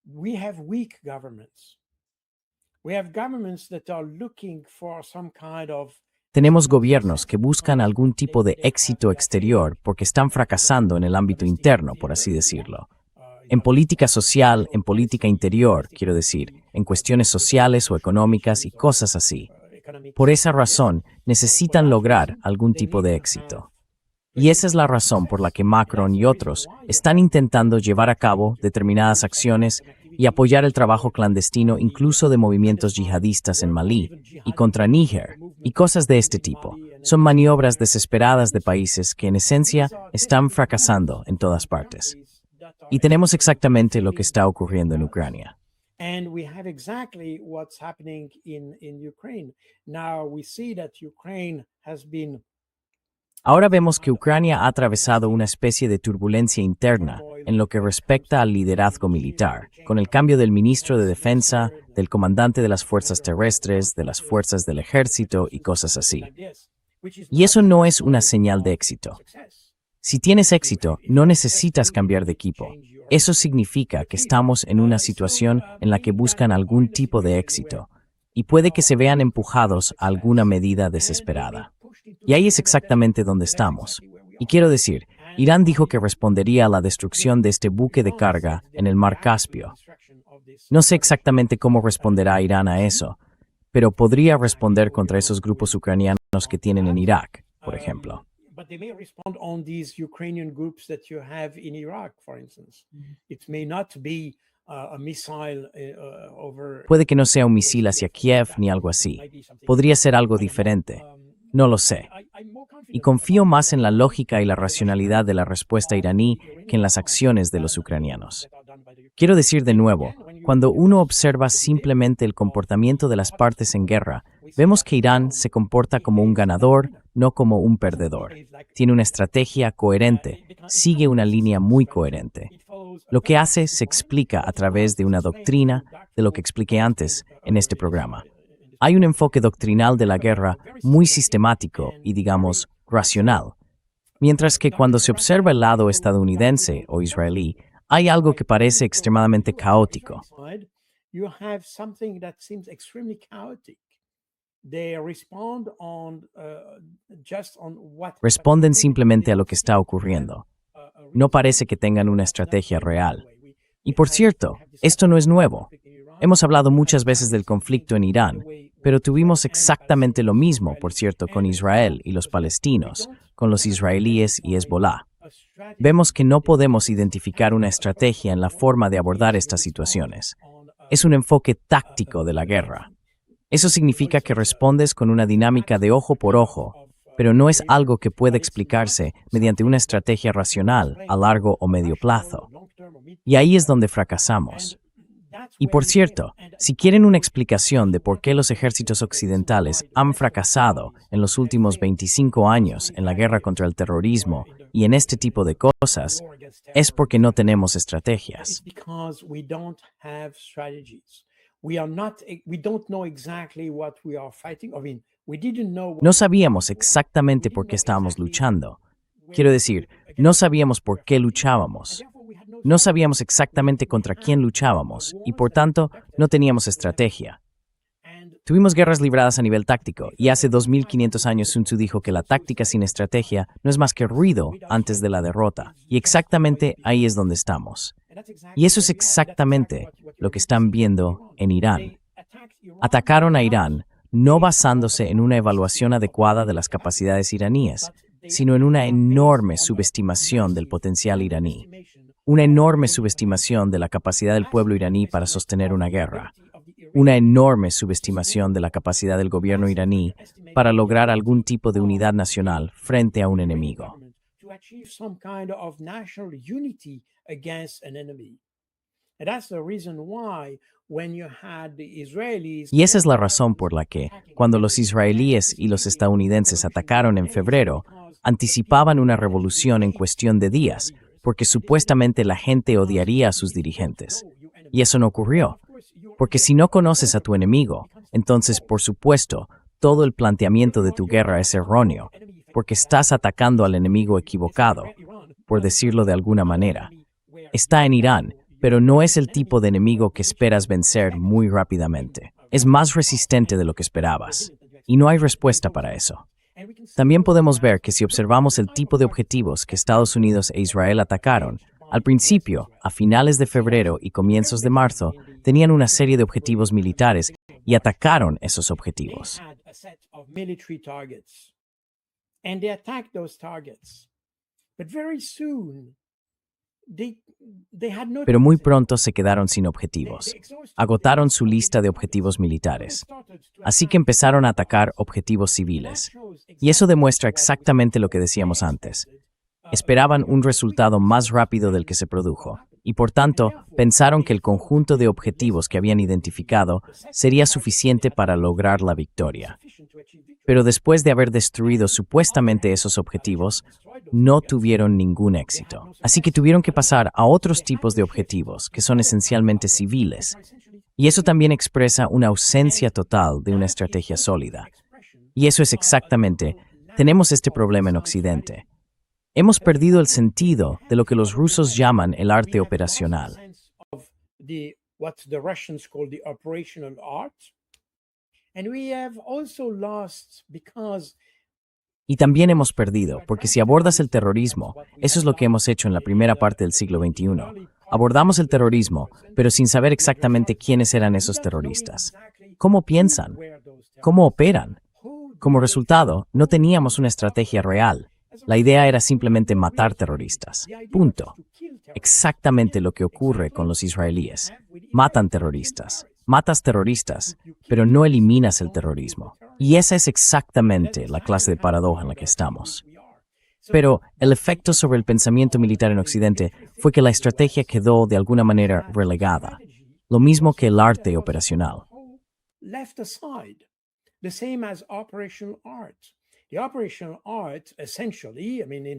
we have weak governments. We have governments that are looking for some kind of. Tenemos gobiernos que buscan algún tipo de éxito exterior porque están fracasando en el ámbito interno, por así decirlo. En política social, en política interior, quiero decir, en cuestiones sociales o económicas y cosas así. Por esa razón, necesitan lograr algún tipo de éxito. Y esa es la razón por la que Macron y otros están intentando llevar a cabo determinadas acciones y apoyar el trabajo clandestino incluso de movimientos yihadistas en Malí y contra Níger y cosas de este tipo. Son maniobras desesperadas de países que en esencia están fracasando en todas partes. Y tenemos exactamente lo que está ocurriendo en Ucrania. And we have exactly what's happening in Ukraine. Now we see that Ukraine has been. Ahora vemos que Ucrania ha atravesado una especie de turbulencia interna en lo que respecta al liderazgo militar, con el cambio del ministro de Defensa, del comandante de las fuerzas terrestres, de las fuerzas del ejército y cosas así. Y eso no es una señal de éxito. Si tienes éxito, no necesitas cambiar de equipo. Eso significa que estamos en una situación en la que buscan algún tipo de éxito, y puede que se vean empujados a alguna medida desesperada. Y ahí es exactamente donde estamos. Y quiero decir, Irán dijo que respondería a la destrucción de este buque de carga en el Mar Caspio. No sé exactamente cómo responderá Irán a eso, pero podría responder contra esos grupos ucranianos que tienen en Irak, por ejemplo. But they may respond on these Ukrainian groups that you have in Iraq, for instance. It may not be a missile over. Puede que no sea un misil hacia Kiev ni algo así. Podría ser algo diferente. No lo sé. Y confío más en la lógica y la racionalidad de la respuesta iraní que en las acciones de los ucranianos. Quiero decir de nuevo, cuando uno observa simplemente el comportamiento de las partes en guerra, vemos que Irán se comporta como un ganador, no como un perdedor. Tiene una estrategia coherente, sigue una línea muy coherente. Lo que hace se explica a través de una doctrina, de lo que expliqué antes en este programa. Hay un enfoque doctrinal de la guerra muy sistemático y, digamos, racional. Mientras que cuando se observa el lado estadounidense o israelí, hay algo que parece extremadamente caótico. You have something that seems extremely chaotic. they respond on just on what Responden simplemente a lo que está ocurriendo. No parece que tengan una estrategia real. Y por cierto, esto no es nuevo. Hemos hablado muchas veces del conflicto en Irán, pero tuvimos exactamente lo mismo, por cierto, con Israel y los palestinos, con los israelíes y Hezbollah. Vemos que no podemos identificar una estrategia en la forma de abordar estas situaciones. Es un enfoque táctico de la guerra. Eso significa que respondes con una dinámica de ojo por ojo, pero no es algo que pueda explicarse mediante una estrategia racional a largo o medio plazo. Y ahí es donde fracasamos. Y por cierto, si quieren una explicación de por qué los ejércitos occidentales han fracasado en los últimos 25 años en la guerra contra el terrorismo y en este tipo de cosas, es porque no tenemos estrategias. No sabíamos exactamente por qué estábamos luchando. Quiero decir, no sabíamos por qué luchábamos. No sabíamos exactamente contra quién luchábamos y, por tanto, no teníamos estrategia. Tuvimos guerras libradas a nivel táctico y hace 2500 años Sun Tzu dijo que la táctica sin estrategia no es más que ruido antes de la derrota. Y exactamente ahí es donde estamos. Y eso es exactamente lo que están viendo en Irán. Atacaron a Irán no basándose en una evaluación adecuada de las capacidades iraníes, sino en una enorme subestimación del potencial iraní. Una enorme subestimación de la capacidad del pueblo iraní para sostener una guerra. Una enorme subestimación de la capacidad del gobierno iraní para lograr algún tipo de unidad nacional frente a un enemigo. Y esa es la razón por la que, cuando los israelíes y los estadounidenses atacaron en febrero, anticipaban una revolución en cuestión de días, porque supuestamente la gente odiaría a sus dirigentes. Y eso no ocurrió, porque si no conoces a tu enemigo, entonces, por supuesto, todo el planteamiento de tu guerra es erróneo, porque estás atacando al enemigo equivocado, por decirlo de alguna manera. Está en Irán, pero no es el tipo de enemigo que esperas vencer muy rápidamente. Es más resistente de lo que esperabas, y no hay respuesta para eso. También podemos ver que si observamos el tipo de objetivos que Estados Unidos e Israel atacaron, al principio, a finales de febrero y comienzos de marzo, tenían una serie de objetivos militares y atacaron esos objetivos. Pero muy pronto se quedaron sin objetivos. Agotaron su lista de objetivos militares. Así que empezaron a atacar objetivos civiles. Y eso demuestra exactamente lo que decíamos antes. Esperaban un resultado más rápido del que se produjo. Y por tanto, pensaron que el conjunto de objetivos que habían identificado sería suficiente para lograr la victoria. Pero después de haber destruido supuestamente esos objetivos, no tuvieron ningún éxito. Así que tuvieron que pasar a otros tipos de objetivos, que son esencialmente civiles. Y eso también expresa una ausencia total de una estrategia sólida. Y eso es exactamente, tenemos este problema en Occidente. Hemos perdido el sentido de lo que los rusos llaman el arte operacional. Y también hemos perdido, porque si abordas el terrorismo, eso es lo que hemos hecho en la primera parte del siglo XXI. Abordamos el terrorismo, pero sin saber exactamente quiénes eran esos terroristas. ¿Cómo piensan? ¿Cómo operan? Como resultado, no teníamos una estrategia real. La idea era simplemente matar terroristas. Punto. Exactamente lo que ocurre con los israelíes. Matan terroristas. Matas terroristas, pero no eliminas el terrorismo. Y esa es exactamente la clase de paradoja en la que estamos. Pero el efecto sobre el pensamiento militar en Occidente fue que la estrategia quedó de alguna manera relegada, lo mismo que el arte operacional.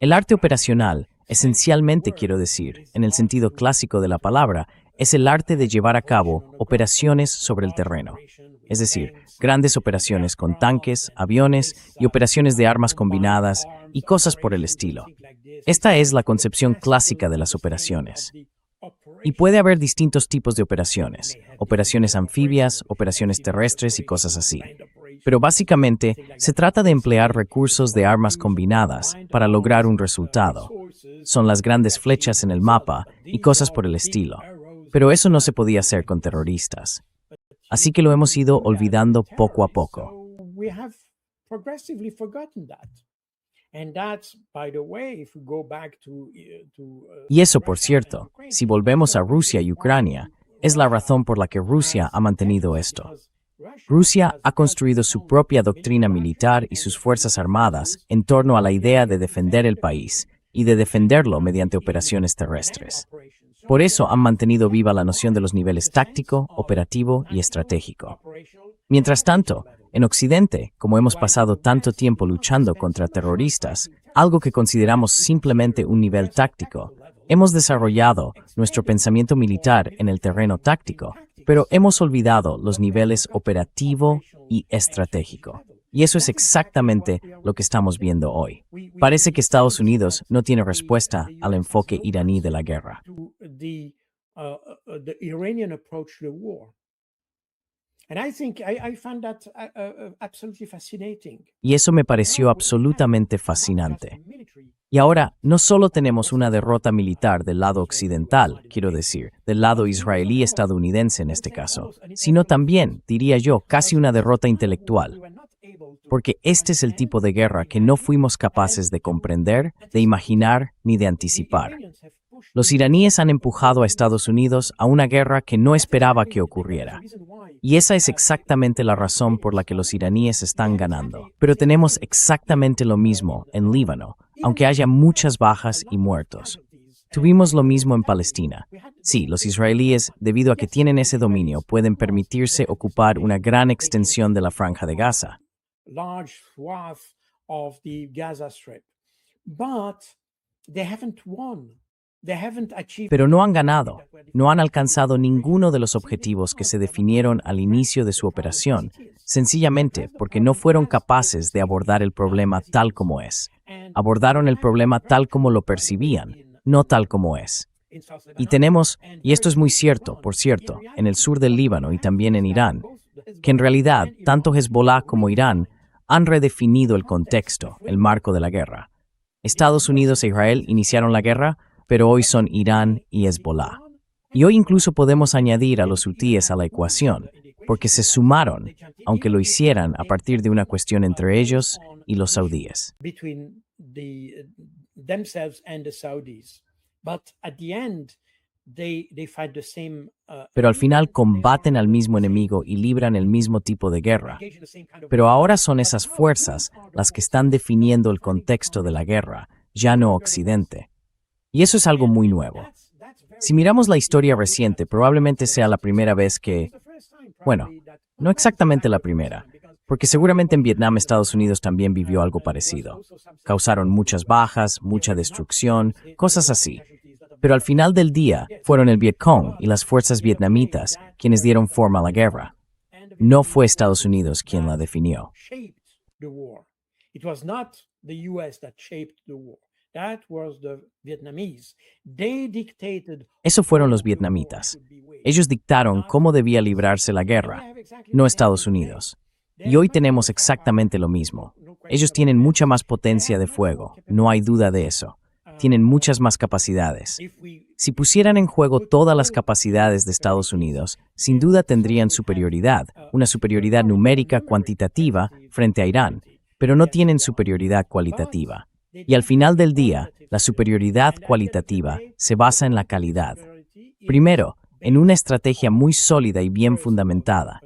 El arte operacional, esencialmente quiero decir, en el sentido clásico de la palabra, es el arte de llevar a cabo operaciones sobre el terreno. Es decir, grandes operaciones con tanques, aviones y operaciones de armas combinadas y cosas por el estilo. Esta es la concepción clásica de las operaciones. Y puede haber distintos tipos de operaciones anfibias, operaciones terrestres y cosas así. Pero básicamente se trata de emplear recursos de armas combinadas para lograr un resultado. Son las grandes flechas en el mapa y cosas por el estilo. Pero eso no se podía hacer con terroristas. Así que lo hemos ido olvidando poco a poco. We have progressively forgotten that. And that's, by the way, if we go back to Y eso, por cierto, si volvemos a Rusia y Ucrania, es la razón por la que Rusia ha mantenido esto. Rusia ha construido su propia doctrina militar y sus fuerzas armadas en torno a la idea de defender el país y de defenderlo mediante operaciones terrestres. Por eso han mantenido viva la noción de los niveles táctico, operativo y estratégico. Mientras tanto, en Occidente, como hemos pasado tanto tiempo luchando contra terroristas, algo que consideramos simplemente un nivel táctico, hemos desarrollado nuestro pensamiento militar en el terreno táctico, pero hemos olvidado los niveles operativo y estratégico. Y eso es exactamente lo que estamos viendo hoy. Parece que Estados Unidos no tiene respuesta al enfoque iraní de la guerra. the Iranian approach to the war. And I think I find that absolutely fascinating. Y eso me pareció absolutamente fascinante. Y ahora, no solo tenemos una derrota militar del lado occidental, quiero decir, del lado israelí-estadounidense en este caso, sino también, diría yo, casi una derrota intelectual. Porque este es el tipo de guerra que no fuimos capaces de comprender, de imaginar ni de anticipar. Los iraníes han empujado a Estados Unidos a una guerra que no esperaba que ocurriera. Y esa es exactamente la razón por la que los iraníes están ganando. Pero tenemos exactamente lo mismo en Líbano, aunque haya muchas bajas y muertos. Tuvimos lo mismo en Palestina. Sí, los israelíes, debido a que tienen ese dominio, pueden permitirse ocupar una gran extensión de la Franja de Gaza. Large swath of the Gaza Strip. But they haven't won. They haven't achieved. Pero no han ganado, no han alcanzado ninguno de los objetivos que se definieron al inicio de su operación, sencillamente porque no fueron capaces de abordar el problema tal como es. Abordaron el problema tal como lo percibían, no tal como es. Y tenemos, y esto es muy cierto, por cierto, en el sur del Líbano y también en Irán, que en realidad tanto Hezbollah como Irán han redefinido el contexto, el marco de la guerra. Estados Unidos e Israel iniciaron la guerra, pero hoy son Irán y Hezbollah. Y hoy incluso podemos añadir a los hutíes a la ecuación, porque se sumaron, aunque lo hicieran a partir de una cuestión entre ellos y los saudíes. Between themselves and the Saudis. But at the end, they fight the same. Pero al final combaten al mismo enemigo y libran el mismo tipo de guerra. Pero ahora son esas fuerzas las que están definiendo el contexto de la guerra, ya no Occidente. Y eso es algo muy nuevo. Si miramos la historia reciente, probablemente sea la primera vez que, bueno, no exactamente la primera, porque seguramente en Vietnam Estados Unidos también vivió algo parecido. Causaron muchas bajas, mucha destrucción, cosas así. Pero al final del día, fueron el Vietcong y las fuerzas vietnamitas quienes dieron forma a la guerra. No fue Estados Unidos quien la definió. It was not the US that shaped the war. That was the Vietnamese. They dictated. Eso fueron los vietnamitas. Ellos dictaron cómo debía librarse la guerra, no Estados Unidos. Y hoy tenemos exactamente lo mismo. Ellos tienen mucha más potencia de fuego, no hay duda de eso. Tienen muchas más capacidades. Si pusieran en juego todas las capacidades de Estados Unidos, sin duda tendrían superioridad, una superioridad numérica cuantitativa frente a Irán, pero no tienen superioridad cualitativa. Y al final del día, la superioridad cualitativa se basa en la calidad. Primero, en una estrategia muy sólida y bien fundamentada.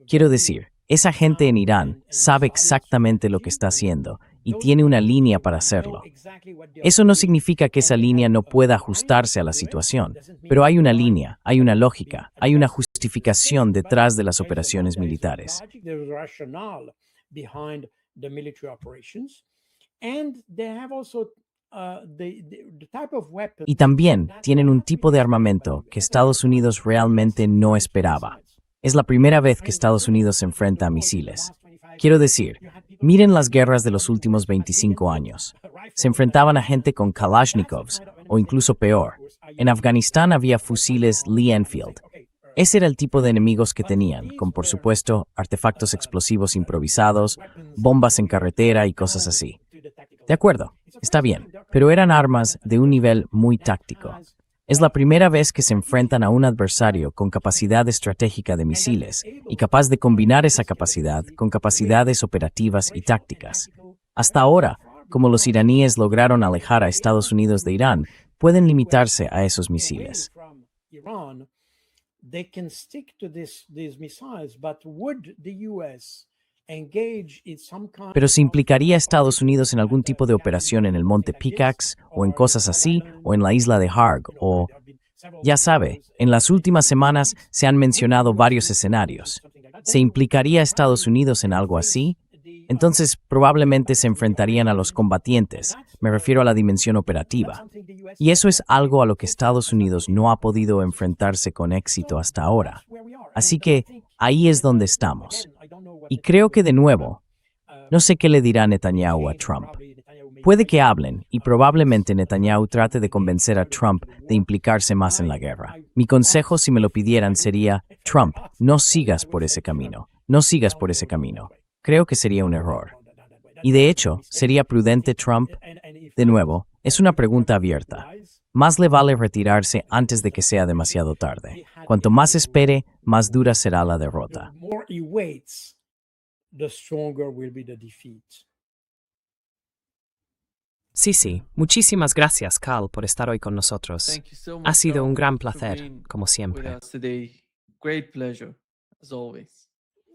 Quiero decir, esa gente en Irán sabe exactamente lo que está haciendo y tiene una línea para hacerlo. Eso no significa que esa línea no pueda ajustarse a la situación, pero hay una línea, hay una lógica, hay una justificación detrás de las operaciones militares. Y también tienen un tipo de armamento que Estados Unidos realmente no esperaba. Es la primera vez que Estados Unidos se enfrenta a misiles. Quiero decir, miren las guerras de los últimos 25 años. Se enfrentaban a gente con Kalashnikovs, o incluso peor. En Afganistán había fusiles Lee Enfield. Ese era el tipo de enemigos que tenían, con por supuesto artefactos explosivos improvisados, bombas en carretera y cosas así. De acuerdo, está bien, pero eran armas de un nivel muy táctico. Es la primera vez que se enfrentan a un adversario con capacidad estratégica de misiles y capaz de combinar esa capacidad con capacidades operativas y tácticas. Hasta ahora, como los iraníes lograron alejar a Estados Unidos de Irán, pueden limitarse a esos misiles. They can stick to these missiles, but would the US engage in some kind Pero si implicaría a Estados Unidos en algún tipo de operación en el monte Pickaxe, o en cosas así, o en la isla de Harg, o... Ya sabe, en las últimas semanas se han mencionado varios escenarios. ¿Se implicaría a Estados Unidos en algo así? Entonces probablemente se enfrentarían a los combatientes, me refiero a la dimensión operativa. Y eso es algo a lo que Estados Unidos no ha podido enfrentarse con éxito hasta ahora. Así que ahí es donde estamos. Y creo que de nuevo, no sé qué le dirá Netanyahu a Trump. Puede que hablen y probablemente Netanyahu trate de convencer a Trump de implicarse más en la guerra. Mi consejo, si me lo pidieran, sería, Trump, no sigas por ese camino. No sigas por ese camino. Creo que sería un error. Y de hecho, ¿sería prudente Trump? De nuevo, es una pregunta abierta. Más le vale retirarse antes de que sea demasiado tarde. Cuanto más espere, más dura será la derrota. the more he waits, the stronger will be the defeat. Sí, muchísimas gracias, Carl, por estar hoy con nosotros. Thank you so much, Ha sido un Carl, gran for placer, being como with siempre. us today. Great pleasure, as always.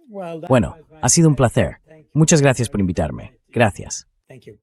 Well, that Bueno, was ha sido un very- placer. Thank you Muchas very gracias por much. invitarme. Gracias. Thank you.